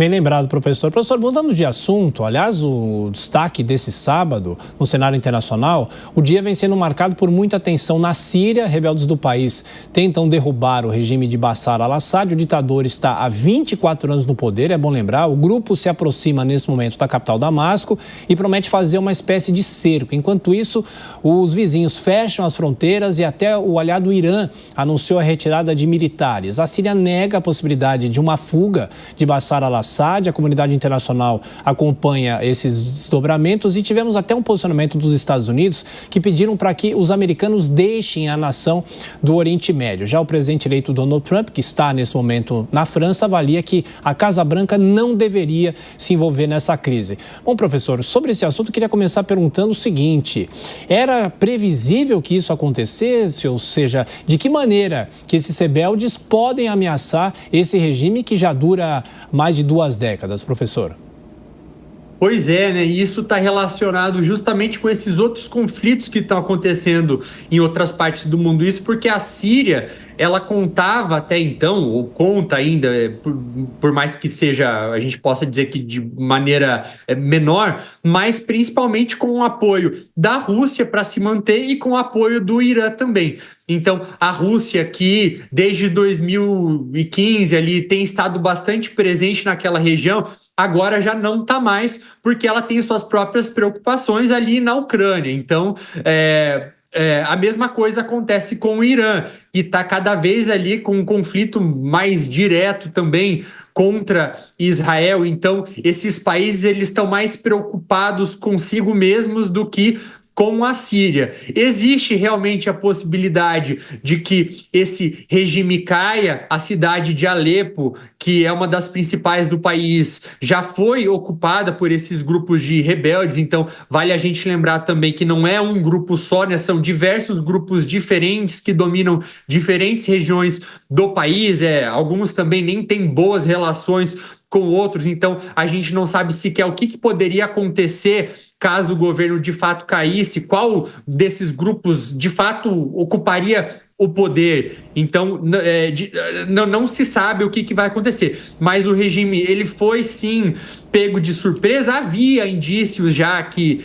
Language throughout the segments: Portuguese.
Bem lembrado, professor. Professor, mudando de assunto, aliás, o destaque desse sábado no cenário internacional, o dia vem sendo marcado por muita tensão na Síria. Rebeldes do país tentam derrubar o regime de Bashar al-Assad. O ditador está há 24 anos no poder, é bom lembrar. O grupo se aproxima nesse momento da capital Damasco e promete fazer uma espécie de cerco. Enquanto isso, os vizinhos fecham as fronteiras e até o aliado Irã anunciou a retirada de militares. A Síria nega a possibilidade de uma fuga de Bashar al-Assad. A comunidade internacional acompanha esses desdobramentos e tivemos até um posicionamento dos Estados Unidos que pediram para que os americanos deixem a nação do Oriente Médio. Já o presidente eleito Donald Trump, que está nesse momento na França, avalia que a Casa Branca não deveria se envolver nessa crise. Bom, professor, sobre esse assunto, eu queria começar perguntando o seguinte: era previsível que isso acontecesse? Ou seja, de que maneira que esses rebeldes podem ameaçar esse regime que já dura mais de 2 décadas, professor? Pois é, né? E isso está relacionado justamente com esses outros conflitos que estão acontecendo em outras partes do mundo. Isso porque a Síria, ela contava até então, ou conta ainda, por mais que seja, a gente possa dizer que de maneira menor, mas principalmente com o apoio da Rússia para se manter e com o apoio do Irã também. Então, a Rússia, que desde 2015 ali tem estado bastante presente naquela região, agora já não está mais, porque ela tem suas próprias preocupações ali na Ucrânia. Então, a mesma coisa acontece com o Irã, que está cada vez ali com um conflito mais direto também contra Israel. Então, esses países eles estão mais preocupados consigo mesmos do que com a Síria. Existe realmente a possibilidade de que esse regime caia. A cidade de Alepo, que é uma das principais do país, já foi ocupada por esses grupos de rebeldes. Então, vale a gente lembrar também que não é um grupo só, né? São diversos grupos diferentes que dominam diferentes regiões do país. Alguns também nem têm boas relações com outros. Então, a gente não sabe sequer o que poderia acontecer caso o governo de fato caísse, qual desses grupos de fato ocuparia o poder. Então, não se sabe o que vai acontecer. Mas o regime, ele foi sim pego de surpresa. Havia indícios já que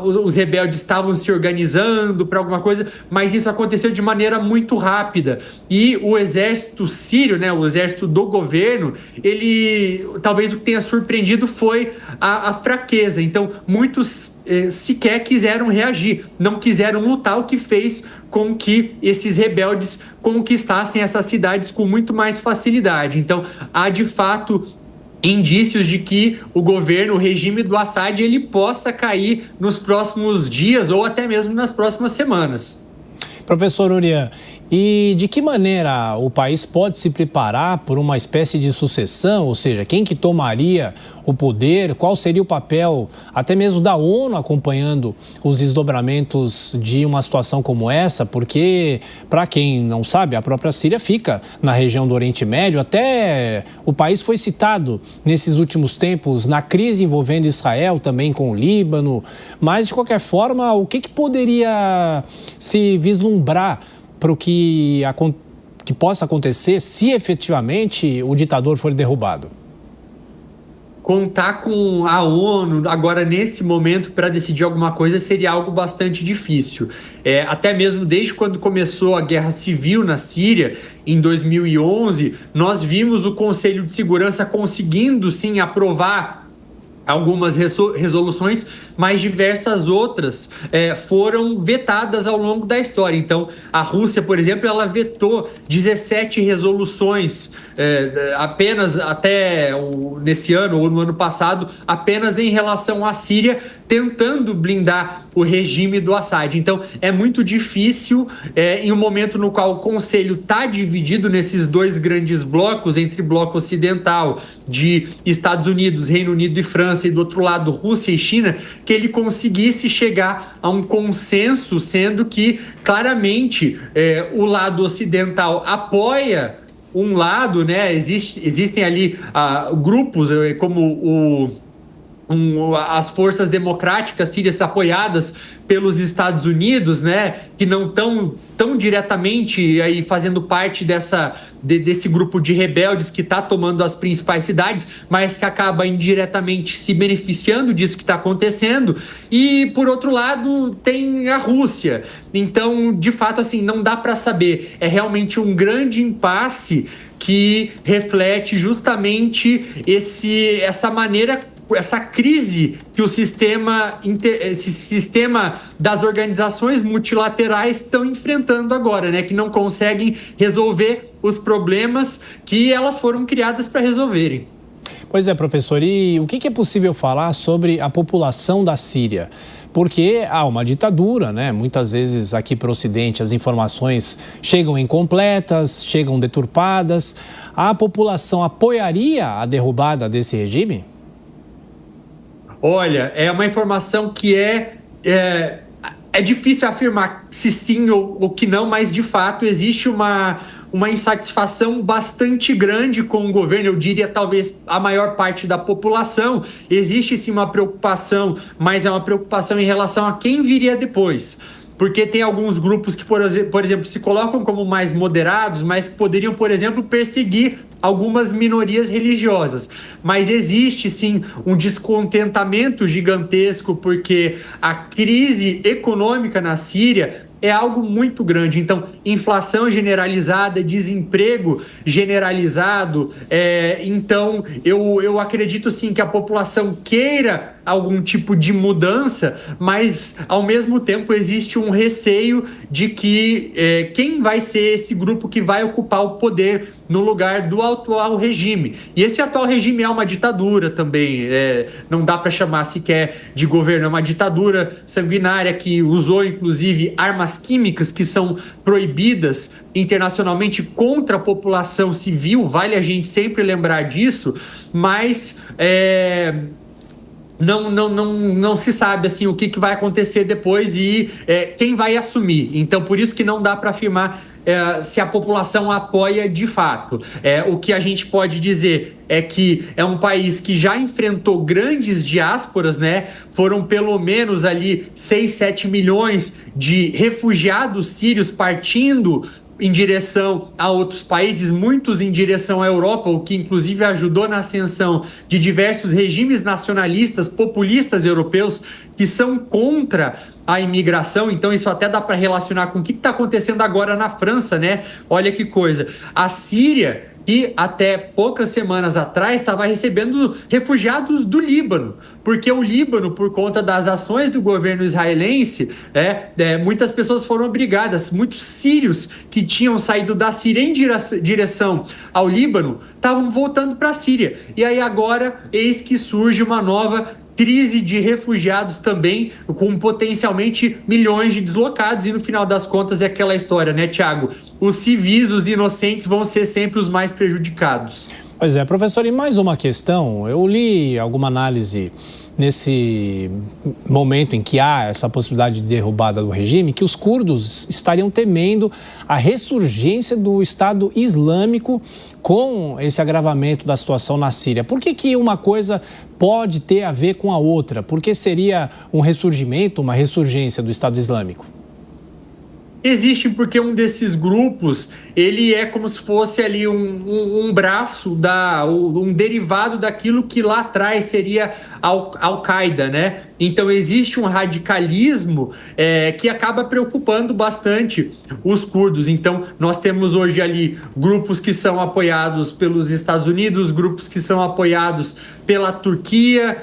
os rebeldes estavam se organizando para alguma coisa, mas isso aconteceu de maneira muito rápida. E o exército sírio, né, o exército do governo, ele talvez o que tenha surpreendido foi a fraqueza. Então, muitos sequer quiseram reagir, não quiseram lutar, o que fez com que esses rebeldes conquistassem essas cidades com muito mais facilidade. Então, há de fato indícios de que o governo, o regime do Assad, ele possa cair nos próximos dias ou até mesmo nas próximas semanas. Professor Urian, e de que maneira o país pode se preparar por uma espécie de sucessão? Ou seja, quem que tomaria o poder? Qual seria o papel até mesmo da ONU acompanhando os desdobramentos de uma situação como essa? Porque, para quem não sabe, a própria Síria fica na região do Oriente Médio. Até o país foi citado nesses últimos tempos na crise envolvendo Israel, também com o Líbano. Mas, de qualquer forma, o que poderia se vislumbrar para o que possa acontecer se efetivamente o ditador for derrubado? Contar com a ONU agora nesse momento para decidir alguma coisa seria algo bastante difícil. Até mesmo desde quando começou a guerra civil na Síria, em 2011, nós vimos o Conselho de Segurança conseguindo sim aprovar algumas resoluções, mas diversas outras foram vetadas ao longo da história. Então, a Rússia, por exemplo, ela vetou 17 resoluções apenas até nesse ano ou no ano passado, apenas em relação à Síria, tentando blindar o regime do Assad. Então, é muito difícil, em um momento no qual o Conselho está dividido nesses dois grandes blocos, entre bloco ocidental de Estados Unidos, Reino Unido e França, e do outro lado Rússia e China, que ele conseguisse chegar a um consenso, sendo que claramente o lado ocidental apoia um lado, né? Existem ali grupos como as forças democráticas sírias apoiadas pelos Estados Unidos, né, que não estão tão diretamente aí fazendo parte desse grupo de rebeldes que está tomando as principais cidades, mas que acaba indiretamente se beneficiando disso que está acontecendo. E, por outro lado, tem a Rússia. Então, de fato, assim, não dá para saber. É realmente um grande impasse que reflete justamente essa maneira, essa crise que esse sistema das organizações multilaterais estão enfrentando agora, né? Que não conseguem resolver os problemas que elas foram criadas para resolverem. Pois é, professor, e o que é possível falar sobre a população da Síria? Porque há uma ditadura, né? Muitas vezes aqui para o Ocidente as informações chegam incompletas, chegam deturpadas. A população apoiaria a derrubada desse regime? Olha, é uma informação que é difícil afirmar se sim ou que não, mas de fato existe uma insatisfação bastante grande com o governo, eu diria talvez a maior parte da população. Existe sim uma preocupação, mas é uma preocupação em relação a quem viria depois. Porque tem alguns grupos que, por exemplo, se colocam como mais moderados, mas poderiam, por exemplo, perseguir algumas minorias religiosas. Mas existe, sim, um descontentamento gigantesco, porque a crise econômica na Síria é algo muito grande. Então, inflação generalizada, desemprego generalizado. Então, eu acredito sim que a população queira algum tipo de mudança, mas ao mesmo tempo existe um receio de que quem vai ser esse grupo que vai ocupar o poder no lugar do atual regime. E esse atual regime é uma ditadura também, não dá para chamar sequer de governo, é uma ditadura sanguinária que usou inclusive armas químicas que são proibidas internacionalmente contra a população civil, vale a gente sempre lembrar disso, mas não se sabe assim o que vai acontecer depois e quem vai assumir. Então, por isso que não dá para afirmar se a população apoia de fato. O que a gente pode dizer é que é um país que já enfrentou grandes diásporas, né? Foram pelo menos ali 6, 7 milhões de refugiados sírios partindo em direção a outros países, muitos em direção à Europa, o que inclusive ajudou na ascensão de diversos regimes nacionalistas, populistas europeus que são contra a imigração. Então isso até dá para relacionar com o que está acontecendo agora na França, né? Olha que coisa. A Síria, que até poucas semanas atrás estava recebendo refugiados do Líbano, porque o Líbano, por conta das ações do governo israelense, muitas pessoas foram obrigadas, muitos sírios que tinham saído da Síria em direção ao Líbano, estavam voltando para a Síria. E aí agora, eis que surge uma nova crise de refugiados também, com potencialmente milhões de deslocados, e no final das contas é aquela história, né, Tiago? Os civis, os inocentes vão ser sempre os mais prejudicados. Pois é, professor, e mais uma questão, eu li alguma análise nesse momento em que há essa possibilidade de derrubada do regime, que os curdos estariam temendo a ressurgência do Estado Islâmico com esse agravamento da situação na Síria. Por que uma coisa pode ter a ver com a outra? Por que seria um ressurgimento, uma ressurgência do Estado Islâmico? Existe porque um desses grupos, ele é como se fosse ali um braço, um derivado daquilo que lá atrás seria Al-Qaeda, né? Então existe um radicalismo que acaba preocupando bastante os curdos. Então nós temos hoje ali grupos que são apoiados pelos Estados Unidos, grupos que são apoiados pela Turquia.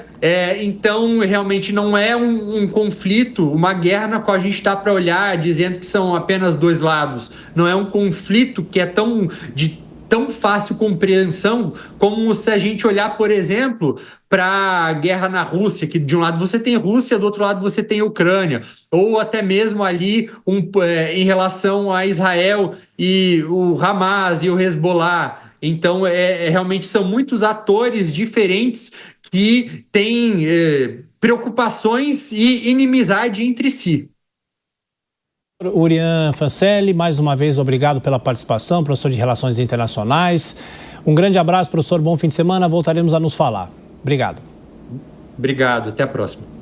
Então realmente não é um conflito, uma guerra na qual a gente está para olhar dizendo que são apenas dois lados. Não é um conflito que é tão fácil compreensão como se a gente olhar, por exemplo, para a guerra na Rússia, que de um lado você tem Rússia, do outro lado você tem Ucrânia, ou até mesmo ali em relação a Israel e o Hamas e o Hezbollah. Então, realmente são muitos atores diferentes que têm preocupações e inimizade entre si. Urian Fancelli, mais uma vez, obrigado pela participação, professor de Relações Internacionais. Um grande abraço, professor, bom fim de semana, voltaremos a nos falar. Obrigado. Obrigado, até a próxima.